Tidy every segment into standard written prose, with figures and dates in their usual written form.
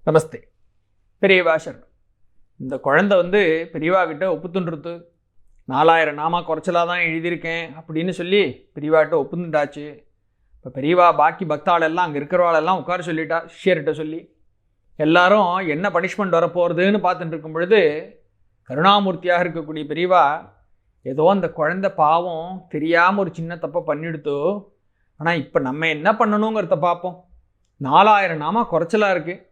நமஸ்தே. பெரியவா சரணம். இந்த குழந்தை பெரியவா கிட்ட ஒப்புத்துன்றது 4000 நாமா குறைச்சலாக தான் எழுதியிருக்கேன் அப்படின்னு சொல்லி பெரியவாட்ட ஒப்புந்துட்டாச்சு. இப்போ பெரியவா பாக்கி பக்தாளெல்லாம் அங்கே இருக்கிறவாளெல்லாம் உட்கார சொல்லிட்டா. சிஷ்யர்கிட்ட சொல்லி எல்லாரும் என்ன பனிஷ்மெண்ட் வரப்போகிறதுன்னு பார்த்துட்டு இருக்கும் பொழுது கருணாமூர்த்தியாக இருக்கக்கூடிய பெரியவா ஏதோ அந்த குழந்தை பாவம் தெரியாமல் ஒரு சின்ன தப்பை பண்ணிடுத்தோ, ஆனால் இப்போ நம்ம என்ன பண்ணணுங்கிறத பார்ப்போம். 4000 நாமா குறைச்சலாக இருக்குது.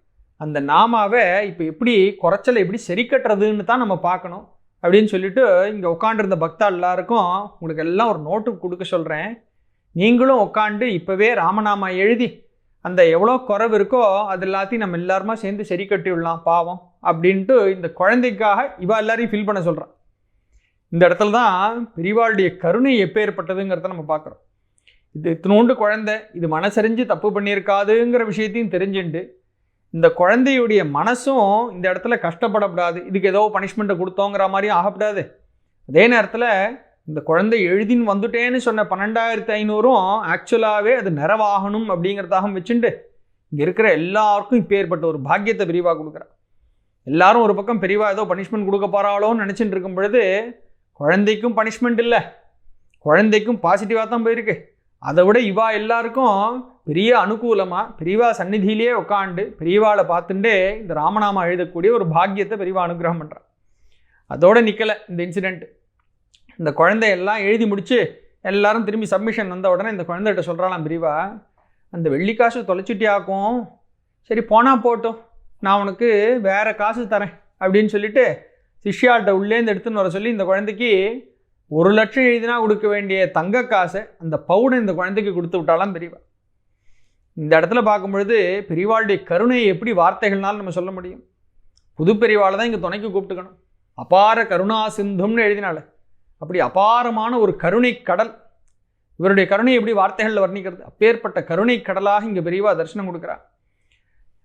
அந்த நாமாவை இப்போ எப்படி குறைச்சலை எப்படி சரி கட்டுறதுன்னு தான் நம்ம பார்க்கணும் அப்படின்னு சொல்லிட்டு இங்கே உட்காண்டிருந்த பக்தா எல்லாருக்கும் உங்களுக்கு எல்லாம் ஒரு நோட்டு கொடுக்க சொல்கிறேன். நீங்களும் உட்காண்டு இப்போவே ராமநாமா எழுதி அந்த எவ்வளோ குறைவு இருக்கோ அது எல்லாத்தையும் நம்ம எல்லாருமா சேர்ந்து சரி கட்டி விடலாம் பாவம் அப்படின்ட்டு இந்த குழந்தைக்காக இவா எல்லாரையும் ஃபில் பண்ண சொல்கிறான். இந்த இடத்துல தான் பெரியவாளுடைய கருணை எப்பேற்பட்டதுங்கிறத நம்ம பார்க்குறோம். இது இத்தினோண்டு குழந்தை, இது மனசறிஞ்சு தப்பு பண்ணியிருக்காதுங்கிற விஷயத்தையும் தெரிஞ்சுட்டு இந்த குழந்தையுடைய மனசும் இந்த இடத்துல கஷ்டப்படக்கூடாது, இதுக்கு ஏதோ பனிஷ்மெண்ட்டை கொடுத்தோங்கிற மாதிரியும் ஆகக்கூடாது. அதே நேரத்தில் இந்த குழந்தை எழுதின்னு வந்துட்டேன்னு சொன்ன 12,500 ஆக்சுவலாகவே அது நிறைவாகணும் அப்படிங்கிறதாக வச்சுட்டு இங்கே இருக்கிற எல்லாருக்கும் இப்போ ஏற்பட்ட ஒரு பாக்கியத்தை பெரியவா கொடுக்குறா. எல்லாரும் ஒரு பக்கம் பெரியவா ஏதோ பனிஷ்மெண்ட் கொடுக்க போகிறாளோன்னு நினச்சிட்டு இருக்கும் பொழுது குழந்தைக்கும் பனிஷ்மெண்ட் இல்லை, குழந்தைக்கும் பாசிட்டிவாக தான் போயிருக்கு. அதை விட இவா எல்லாருக்கும் பெரிய அனுகூலமாக பெரியவா சந்நிதியிலேயே உட்காண்டு பெரியவாளை பார்த்துட்டே இந்த ராமநாமா எழுதக்கூடிய ஒரு பாக்கியத்தை பெரியவா அனுகிரகம் பண்ணுறான். அதோடு நிற்கலை இந்த இன்சிடெண்ட். இந்த குழந்தையெல்லாம் எழுதி முடித்து எல்லாரும் திரும்பி சப்மிஷன் வந்த உடனே இந்த குழந்தைகிட்ட சொல்கிறாலாம் பெரியவா, அந்த வெள்ளி காசு தொலைச்சிட்டியாக்கும், சரி போனால் போட்டோம், நான் உனக்கு வேறு காசு தரேன் அப்படின்னு சொல்லிட்டு சிஷ்யாள்கிட்ட உள்ளேருந்து எடுத்துன்னு வர சொல்லி இந்த குழந்தைக்கு 1 லட்சம் எழுதினா கொடுக்க வேண்டிய தங்க காசை அந்த பவுனை இந்த குழந்தைக்கு கொடுத்து விட்டாலாம் பெரியவா. இந்த இடத்துல பார்க்கும்பொழுது பெரியவாளுடைய கருணையை எப்படி வார்த்தைகள்னாலும் நம்ம சொல்ல முடியும். புது பெரியவாளை தான் இங்கே துணைக்கு கூப்பிட்டுக்கணும். அபார கருணா சிந்தும்னு எழுதினால அப்படி அபாரமான ஒரு கருணை கடல். இவருடைய கருணை எப்படி வார்த்தைகளில் வர்ணிக்கிறது? அப்பேற்பட்ட கருணை கடலாக இங்கே பெரியவா தரிசனம் கொடுக்குறா.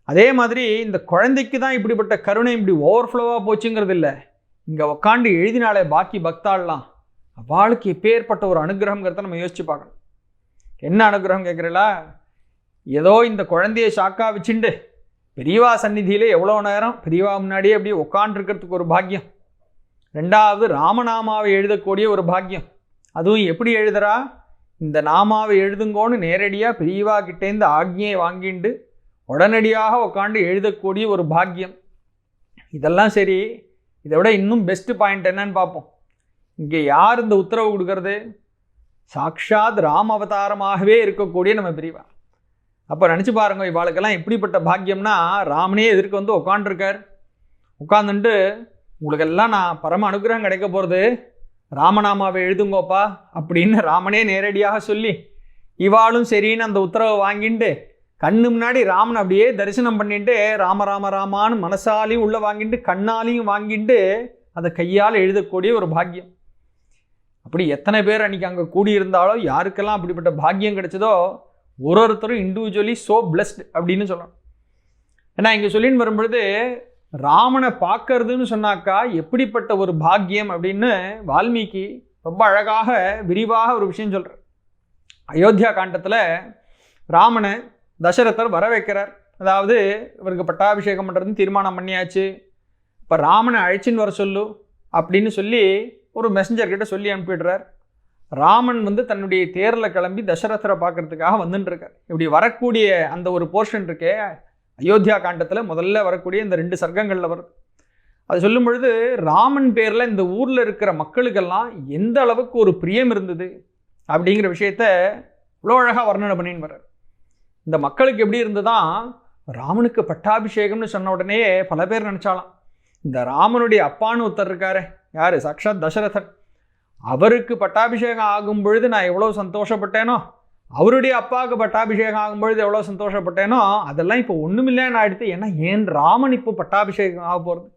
அதே மாதிரி இந்த குழந்தைக்கு தான் இப்படிப்பட்ட கருணை இப்படி ஓவர்ஃப்ளோவாக போச்சுங்கிறது இல்லை, இங்கே உக்காண்டு எழுதினாலே பாக்கி பக்தாள்லாம் அவளுக்கு எப்பேற்பட்ட ஒரு அனுகிரகங்கிறத நம்ம யோசிச்சு பார்க்கணும். என்ன அனுகிரகம் கேட்குறீங்களா? ஏதோ இந்த குழந்தைய ஷாக்கா வச்சுண்டு பெரியவா சந்நிதியில் எவ்வளோ நேரம் பெரியவா முன்னாடியே அப்படியே உட்காண்டிருக்கிறதுக்கு ஒரு பாக்கியம். 2வது ராமநாமாவை எழுதக்கூடிய ஒரு பாக்கியம். அதுவும் எப்படி எழுதுறா? இந்த நாமாவை எழுதுங்கோன்னு நேரடியாக பெரியவா கிட்டேருந்து ஆக்ஞையை வாங்கிண்டு உடனடியாக உட்காந்து எழுதக்கூடிய ஒரு பாக்கியம். இதெல்லாம் சரி, இதை விட இன்னும் பெஸ்ட்டு பாயிண்ட் என்னன்னு பார்ப்போம். இங்கே யார் இந்த உத்தரவு கொடுக்கறது? சாக்ஷாத் ராம அவதாரமாகவே இருக்கக்கூடிய நம்ம பெரியவா. அப்போ நினச்சி பாருங்க, இவாளுக்கெல்லாம் எப்படிப்பட்ட பாக்கியம்னா, ராமனே எதிர்க்க உட்காண்டிருக்கார். உட்காந்துட்டு உங்களுக்கெல்லாம் நான் பரம அனுகிரகம் கிடைக்க போகிறது, ராமநாமாவை எழுதுங்கோப்பா அப்படின்னு ராமனே நேரடியாக சொல்லி இவாளும் சரின்னு அந்த உத்தரவை வாங்கிட்டு கண்ணு முன்னாடி ராமன் அப்படியே தரிசனம் பண்ணிட்டு ராம ராம ராமான்னு மனசாலையும் உள்ளே வாங்கிட்டு கண்ணாலையும் வாங்கிட்டு அதை கையால் எழுதக்கூடிய ஒரு பாக்கியம். அப்படி எத்தனை பேர் அன்றைக்கி அங்கே கூடியிருந்தாலோ யாருக்கெல்லாம் அப்படிப்பட்ட பாக்கியம் கிடைச்சதோ ஒருத்தரும் இண்டிவிஜுவலி ஸோ பிளஸ்ட் அப்படின்னு சொல்லணும். ஏன்னா இங்கே சொல்லின்னு வரும்பொழுது ராமனை பார்க்கறதுன்னு சொன்னாக்கா எப்படிப்பட்ட ஒரு பாக்கியம் அப்படின்னு வால்மீகி ரொம்ப அழகாக விரிவாக ஒரு விஷயம் சொல்கிறார். அயோத்தியா காண்டத்தில் ராமனை தசரதர் வர வைக்கிறார். அதாவது இவருக்கு பட்டாபிஷேகம் பண்ணுறதுன்னு தீர்மானம் பண்ணியாச்சு. இப்போ ராமனை அழைச்சின்னு வர சொல்லு அப்படின்னு சொல்லி ஒரு மெசஞ்சர்கிட்ட சொல்லி அனுப்பிடுறார். ராமன் தன்னுடைய தேரில் கிளம்பி தசரதரை பார்க்கறதுக்காக வந்துட்டுருக்கார். இப்படி வரக்கூடிய அந்த ஒரு போர்ஷன் இருக்கே அயோத்தியா காண்டத்தில் முதல்ல வரக்கூடிய இந்த 2 சர்க்கங்களில் வருது. அது சொல்லும் பொழுது ராமன் பேரில் இந்த ஊரில் இருக்கிற மக்களுக்கெல்லாம் எந்த அளவுக்கு ஒரு பிரியம் இருந்தது அப்படிங்கிற விஷயத்த இவ்வளோ அழகாக வர்ணனை பண்ணின்னு வர்றார். இந்த மக்களுக்கு எப்படி இருந்ததுதான், ராமனுக்கு பட்டாபிஷேகம்னு சொன்ன உடனே பல பேர் நினச்சாலாம், இந்த ராமனுடைய அப்பான்னு ஒருத்தர் இருக்காரு, யார்? சாக்ஷாத் தசரதன். அவருக்கு பட்டாபிஷேகம் ஆகும் பொழுது நான் எவ்வளோ சந்தோஷப்பட்டேனோ, அவருடைய அப்பாவுக்கு பட்டாபிஷேகம் ஆகும் பொழுது எவ்வளோ சந்தோஷப்பட்டேனோ, அதெல்லாம் இப்போ ஒன்றுமில்லைன்னு ஆகிடுது. ஏன்னா ஏன் ராமன் இப்போ பட்டாபிஷேகம் ஆக போகிறது,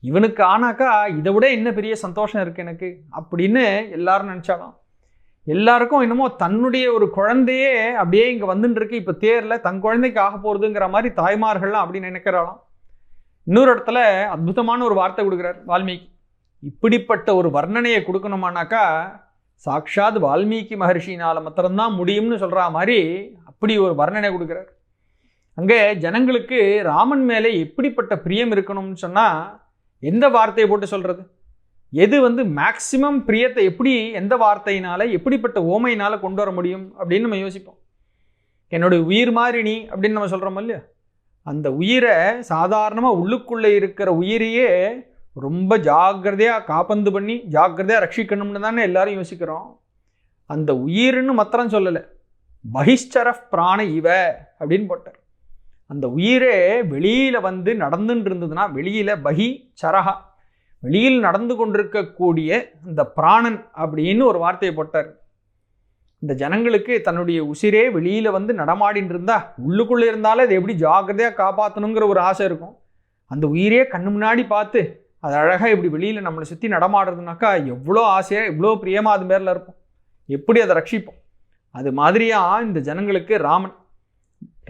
இவனுக்கு ஆனாக்கா இதை விட என்ன பெரிய சந்தோஷம் இருக்குது எனக்கு அப்படின்னு எல்லாரும் நினச்சாலாம். எல்லாருக்கும் என்னமோ தன்னுடைய ஒரு குழந்தையே அப்படியே இங்கே வந்துட்டு இருக்கு, இப்போ தேரில் தன் குழந்தைக்கு ஆக போகிறதுங்கிற மாதிரி தாய்மார்கள்லாம் அப்படி நினைக்கிறாளாம். இன்னொரு இடத்துல அற்புதமான ஒரு வார்த்தை கொடுக்குறார் வால்மீகி. இப்படிப்பட்ட ஒரு வர்ணனையை கொடுக்கணுமானாக்கா சாக்ஷாத் வால்மீகி மகர்ஷினால் மாத்திரம்தான் முடியும்னு சொல்கிற மாதிரி அப்படி ஒரு வர்ணனை கொடுக்குறார். அங்கே ஜனங்களுக்கு ராமன் மேலே எப்படிப்பட்ட பிரியம் இருக்கணும்னு சொன்னால் எந்த வார்த்தையை போட்டு சொல்கிறது, எது மேக்சிமம் பிரியத்தை எப்படி எந்த வார்த்தையினால் எப்படிப்பட்ட ஓமையினால் கொண்டு வர முடியும் அப்படின்னு நம்ம யோசிப்போம். என்னுடைய உயிர் மாதிரி நீ அப்படின்னு நம்ம சொல்கிறோம் இல்லையா, அந்த உயிரை சாதாரணமாக உள்ளுக்குள்ளே இருக்கிற உயிரையே ரொம்ப ஜாக்கிரதையாக காப்பந்து பண்ணி ஜாக்கிரதையாக ரட்சிக்கணும்னு தானே எல்லாரும் யோசிக்கிறோம். அந்த உயிர்னு மாத்திரம் சொல்லலை, பகிஷ்சர பிராண இவ அப்படின்னு போட்டார். அந்த உயிரே வெளியில் நடந்துட்டு இருந்ததுன்னா, வெளியில் பகி சரஹா வெளியில் நடந்து கொண்டிருக்கக்கூடிய அந்த பிராணன் அப்படின்னு ஒரு வார்த்தையை போட்டார். இந்த ஜனங்களுக்கு தன்னுடைய உசிரே வெளியில் நடமாடின்னு இருந்தா உள்ளுக்குள்ளே இருந்தாலும் அதை எப்படி ஜாக்கிரதையாக காப்பாற்றணுங்கிற ஒரு ஆசை இருக்கும். அந்த உயிரே கண்ணு முன்னாடி பார்த்து அது அழகாக இப்படி வெளியில் நம்மளை சுற்றி நடமாடுறதுனாக்கா எவ்வளோ ஆசையாக எவ்வளோ பிரியமாக அது மேலே இருப்போம், எப்படி அதை ரட்சிப்போம். அது மாதிரியாக இந்த ஜனங்களுக்கு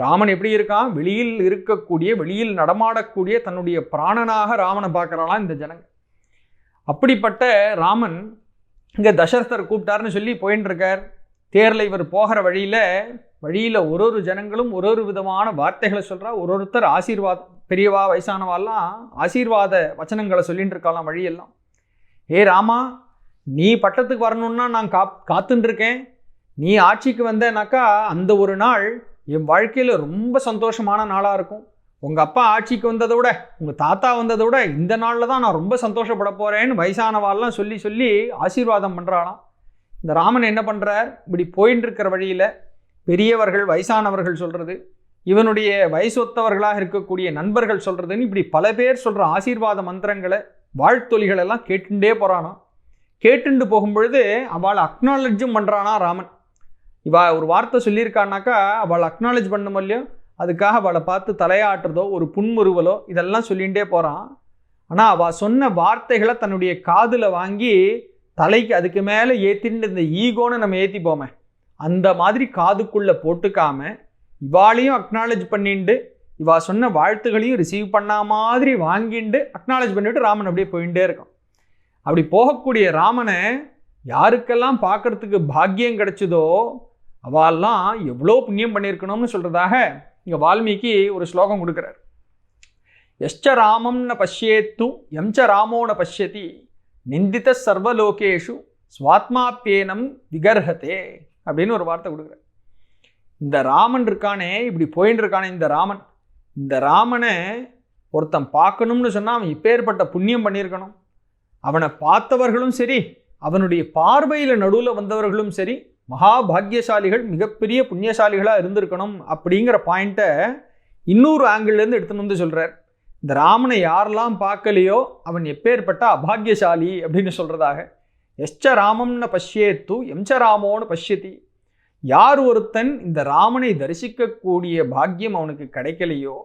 ராமன் எப்படி இருக்கான், வெளியில் இருக்கக்கூடிய வெளியில் நடமாடக்கூடிய தன்னுடைய பிராணனாக ராமனை பார்க்குறாலாம் இந்த ஜனங்கள். அப்படிப்பட்ட ராமன் இங்கே தசரதர் கூப்பிட்டாருன்னு சொல்லி போயின்னு இருக்கார். தேரில் இவர் போகிற வழியில் ஒரு ஜனங்களும் ஒரு விதமான வார்த்தைகளை சொல்கிறா. ஒருத்தர் ஆசீர்வாதம், பெரியவா வயசானவாலாம் ஆசீர்வாத வச்சனங்களை சொல்லிட்டு இருக்கலாம் வழியெல்லாம். ஏ ராமா, நீ பட்டத்துக்கு வரணுன்னா நான் காத்துன்னு இருக்கேன். நீ ஆட்சிக்கு வந்தேனாக்கா அந்த ஒரு நாள் என் வாழ்க்கையில் ரொம்ப சந்தோஷமான நாளாக இருக்கும். உங்கள் அப்பா ஆட்சிக்கு வந்ததை விட உங்கள் தாத்தா வந்ததை விட இந்த நாளில் தான் நான் ரொம்ப சந்தோஷப்பட போகிறேன்னு வயசானவாள்லாம் சொல்லி ஆசீர்வாதம் பண்ணுறாளாம். இந்த ராமன் என்ன பண்ணுறார், இப்படி போயின்னு இருக்கிற வழியில் பெரியவர்கள் வயசானவர்கள் சொல்கிறது, இவனுடைய வயசொத்தவர்களாக இருக்கக்கூடிய நண்பர்கள் சொல்கிறதுன்னு இப்படி பல பேர் சொல்கிற ஆசீர்வாத மந்திரங்களை வாழ்த்தொலிகள் எல்லாம் கேட்டுட்டே போகிறானா. கேட்டுண்டு போகும்பொழுது அவளை அக்னாலஜும் பண்ணுறானா ராமன். இவா ஒரு வார்த்தை சொல்லியிருக்கானாக்கா அவளை அக்னாலஜ் பண்ணும் இல்லையோ, அதுக்காக அவளை பார்த்து தலையாட்டுறதோ ஒரு புன்முறுவலோ இதெல்லாம் சொல்லிகிட்டே போகிறான். ஆனால் அவள் சொன்ன வார்த்தைகளை தன்னுடைய காதில் வாங்கி தலைக்கு அதுக்கு மேலே ஏற்றின்னு இந்த ஈகோன்னு நம்ம ஏற்றிப்போமே, அந்த மாதிரி காதுக்குள்ளே போட்டுக்காம இவாளையும் அக்னாலஜ் பண்ணிட்டு இவா சொன்ன வாழ்த்துகளையும் ரிசீவ் பண்ண மாதிரி வாங்கிட்டு அக்னாலஜ் பண்ணிவிட்டு ராமன் அப்படியே போயிட்டே இருக்கான். அப்படி போகக்கூடிய ராமனை யாருக்கெல்லாம் பார்க்கறதுக்கு பாக்கியம் கிடைச்சதோ அவெல்லாம் எவ்வளோ புண்ணியம் பண்ணியிருக்கணும்னு சொல்கிறதாக இங்கே வால்மீகி ஒரு ஸ்லோகம் கொடுக்குறார். எஸ்ச ராமம்ன பஷ்யேத்து எம்ச ராமோன பஷ்யதி நிந்தித்த சர்வலோகேஷு ஸ்வாத்மாப்பியேனம் விகர்ஹதே அப்படின்னு ஒரு வார்த்தை கொடுக்குறார். இந்த ராமன் இருக்கானே, இப்படி போயின்னு இருக்கானே இந்த ராமனை ஒருத்தன் பார்க்கணும்னு சொன்னால் அவன் இப்பேற்பட்ட புண்ணியம் பண்ணியிருக்கணும். அவனை பார்த்தவர்களும் சரி, அவனுடைய பார்வையில் நடுவில் வந்தவர்களும் சரி, மகாபாகியசாலிகள், மிகப்பெரிய புண்ணியசாலிகளாக இருந்திருக்கணும் அப்படிங்கிற பாயிண்ட்டை இன்னொரு ஆங்கிள்லேருந்து எடுத்துன்னு சொல்கிறார். இந்த ராமனை யாரெல்லாம் பார்க்கலையோ அவன் எப்பேற்பட்ட அபாகியசாலி அப்படின்னு சொல்கிறதாக. எஸ்ச ராமம்னு பஷ்யேத்து எம்ச ராமோன்னு பஷ்யதி. யார் ஒருத்தன் இந்த ராமனை தரிசிக்கக்கூடிய பாக்கியம் அவனுக்கு கிடைக்கலையோ,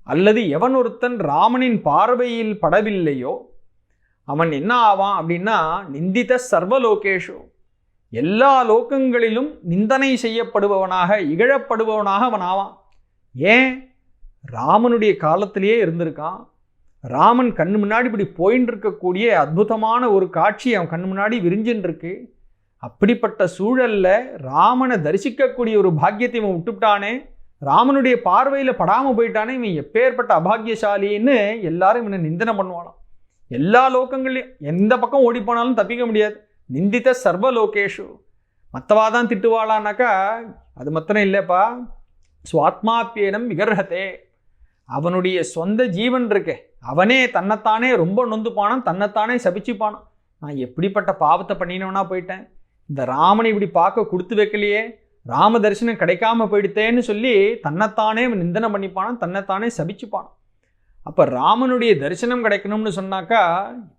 அல்லது எவன் ஒருத்தன் ராமனின் பார்வையில் படவில்லையோ அவன் என்ன ஆவான் அப்படின்னா நிந்தித்த சர்வலோகேஷு, எல்லா லோகங்களிலும் நிந்தனை செய்யப்படுபவனாக இகழப்படுபவனாக அவன் ஆவான். ஏன், ராமனுடைய காலத்திலேயே இருந்திருக்கான். ராமன் கண்ணு முன்னாடி இப்படி போயின்னு இருக்கக்கூடிய அற்புதமான ஒரு காட்சி அவன் கண்ணு முன்னாடி விரிஞ்சுன்னு இருக்கு. அப்படிப்பட்ட சூழல்ல ராமனை தரிசிக்கக்கூடிய ஒரு பாக்கியத்தை இவன் விட்டுவிட்டானே, ராமனுடைய பார்வையில் படாமல் போயிட்டானே, இவன் எப்பேற்பட்ட அபாகியசாலின்னு எல்லாரும் இவனை நிந்தனை பண்ணுவானாம். எல்லா லோகங்களையும் எந்த பக்கம் ஓடி போனாலும் தப்பிக்க முடியாது. நிந்தித்த சர்வலோகேஷு. மற்றவா தான் திட்டுவாளானாக்கா அது மாத்திரம் இல்லைப்பா, ஸ்வாத்மாப்பியனம் விகர்ஹதே. அவனுடைய சொந்த ஜீவன் இருக்கே அவனே தன்னைத்தானே ரொம்ப நொந்துப்பானான், தன்னைத்தானே சபிச்சுப்பானான். நான் எப்படிப்பட்ட பாவத்தை பண்ணினவனா போயிட்டேன், இந்த ராமனை இப்படி பார்க்க கொடுத்து வைக்கலையே, ராம தரிசனம் கிடைக்காம போயிடுத்தேன்னு சொல்லி தன்னைத்தானே நிந்தனை பண்ணிப்பானான், தன்னைத்தானே சபிச்சுப்பானான். அப்போ ராமனுடைய தரிசனம் கிடைக்கணும்னு சொன்னாக்கா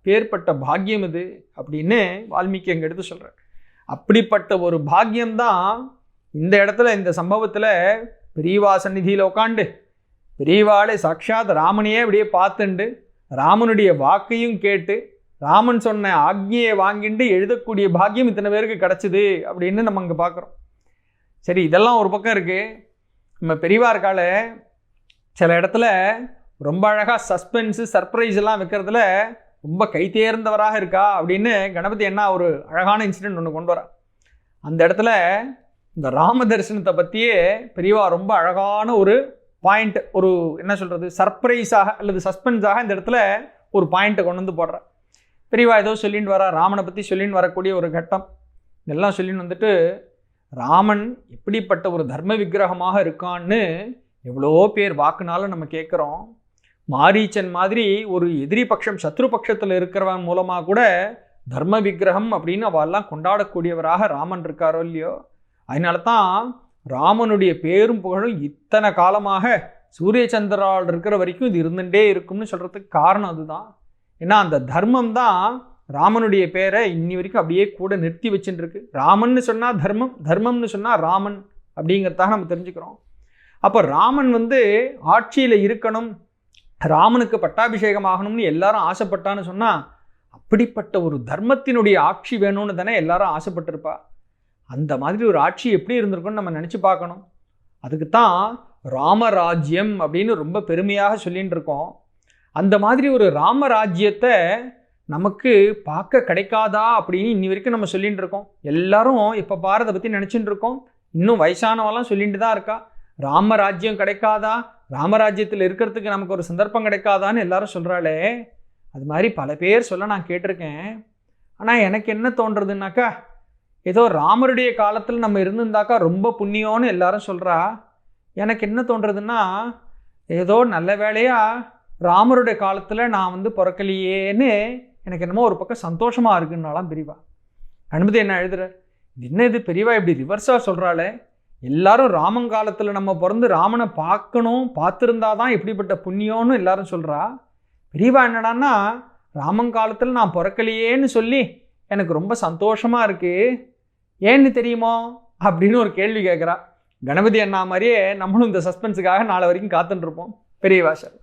பேர்பட்ட பாக்கியம் இது அப்படின்னு வால்மீகி அங்கே எடுத்து சொல்கிறார். அப்படிப்பட்ட ஒரு பாக்கியம்தான் இந்த இடத்துல இந்த சம்பவத்தில் பெரியவா சந்நிதியில் உட்காண்டு பெரியவாளே சாட்சாத் ராமனையே அப்படியே பார்த்துண்டு ராமனுடைய வாக்கையும் கேட்டு ராமன் சொன்ன ஆக்ஞையை வாங்கிட்டு எழுதக்கூடிய பாக்கியம் இத்தனை பேருக்கு கிடச்சிது அப்படின்னு நம்ம அங்கே பார்க்குறோம். சரி, இதெல்லாம் ஒரு பக்கம் இருக்குது. நம்ம பெரியவா இருக்கால சில இடத்துல ரொம்ப அழகாக சஸ்பென்ஸு சர்ப்ரைஸ் எல்லாம் வைக்கிறதுல ரொம்ப கைத்தேர்ந்தவராக இருக்கா அப்படின்னு கணபதி என்ன ஒரு அழகான இன்சிடெண்ட் ஒன்று கொண்டு வரா. அந்த இடத்துல இந்த ராம தரிசனத்தை பற்றியே பெரியவா ரொம்ப அழகான ஒரு பாயிண்ட், ஒரு என்ன சொல்கிறது, சர்ப்ரைஸாக அல்லது சஸ்பென்ஸாக இந்த இடத்துல ஒரு பாயிண்ட்டை கொண்டு வந்து போடுறேன். பெரியவா ஏதோ சொல்லிட்டு வரா, ராமனை பற்றி சொல்லின்னு வரக்கூடிய ஒரு கட்டம். இதெல்லாம் சொல்லின்னு வந்துட்டு ராமன் எப்படிப்பட்ட ஒரு தர்ம விக்கிரகமாக இருக்கான்னு எவ்வளோ பேர் வாக்குனாலும் நம்ம கேட்குறோம். மாரீச்சன் மாதிரி ஒரு எதிரி பட்சம் சத்ரு பட்சத்தில் இருக்கிறவன் மூலமாக கூட தர்ம விக்கிரகம் அப்படின்னு அவெல்லாம் கொண்டாடக்கூடியவராக ராமன் இருக்காரோ இல்லையோ. அதனால தான் ராமனுடைய பேரும் புகழும் இத்தனை காலமாக சூரிய சந்திரால் இருக்கிற வரைக்கும் இது இருந்துகிட்டே இருக்கும்னு சொல்கிறதுக்கு காரணம் அதுதான். ஏன்னா அந்த தர்மம் தான் ராமனுடைய பேரை இன்னி வரைக்கும் அப்படியே கூட நிறுத்தி வச்சுட்டு இருக்கு. ராமன்னு சொன்னால் தர்மம், தர்மம்னு சொன்னால் ராமன் அப்படிங்கிறதாக நம்ம தெரிஞ்சுக்கிறோம். அப்போ ராமன் வந்து ஆட்சியில் இருக்கணும், ராமனுக்கு பட்டாபிஷேகம் ஆகணும்னு எல்லாரும் ஆசைப்பட்டான்னு சொன்னால் அப்படிப்பட்ட ஒரு தர்மத்தினுடைய ஆட்சி வேணும்னு தானே எல்லாரும் ஆசைப்பட்டிருப்பா. அந்த மாதிரி ஒரு ஆட்சி எப்படி இருந்திருக்குன்னு நம்ம நினச்சி பார்க்கணும். அதுக்கு தான் ராமராஜ்யம் அப்படின்னு ரொம்ப பெருமையாக சொல்லிகிட்டு இருக்கோம். அந்த மாதிரி ஒரு ராமராஜ்யத்தை நமக்கு பார்க்க கிடைக்காதா அப்படின்னு இன்னி வரைக்கும் நம்ம சொல்லிகிட்டு இருக்கோம். எல்லாரும் இப்போ பாரதை பற்றி நினச்சிட்டு இருக்கோம். இன்னும் வயசானவெல்லாம் சொல்லிட்டு தான் இருக்கா, ராமராஜ்யம் கிடைக்காதா, ராமராஜ்யத்தில் இருக்கிறதுக்கு நமக்கு ஒரு சந்தர்ப்பம் கிடைக்காதான்னு எல்லாரும் சொல்கிறாளே. அது மாதிரி பல பேர் சொல்ல நான் கேட்டிருக்கேன். ஆனால் எனக்கு என்ன தோன்றதுன்னாக்கா, ஏதோ ராமருடைய காலத்தில் நம்ம இருந்திருந்தாக்கா ரொம்ப புண்ணியம்னு எல்லாரும் சொல்கிறா. எனக்கு என்ன தோன்றதுன்னா, ஏதோ நல்ல வேலையாக ராமருடைய காலத்தில் நான் வந்து பிறக்கலையேன்னு எனக்கு என்னமோ ஒரு பக்கம் சந்தோஷமாக இருக்குன்னாலாம் பெரியவா. அனுமதி என்ன எழுதுறார், இது என்ன இது பெரியவா இப்படி ரிவர்ஸாக சொல்கிறாளே, எல்லாரும் ராமங்காலத்தில் நம்ம பிறந்து ராமனை பார்க்கணும், பார்த்துருந்தா தான் இப்படிப்பட்ட புண்ணியம்னு எல்லாரும் சொல்கிறா. பெரியவா என்னடான்னா, ராமங்காலத்தில் நான் பிறக்கலையேன்னு சொல்லி எனக்கு ரொம்ப சந்தோஷமாக இருக்குது, ஏன்னு தெரியுமோ அப்படின்னு ஒரு கேள்வி கேட்குறா. கணபதி அண்ணா மாதிரியே நம்மளும் இந்த சஸ்பென்ஸுக்காக நாளை வரைக்கும் காத்துட்டுருப்போம். பெரியவா சார்.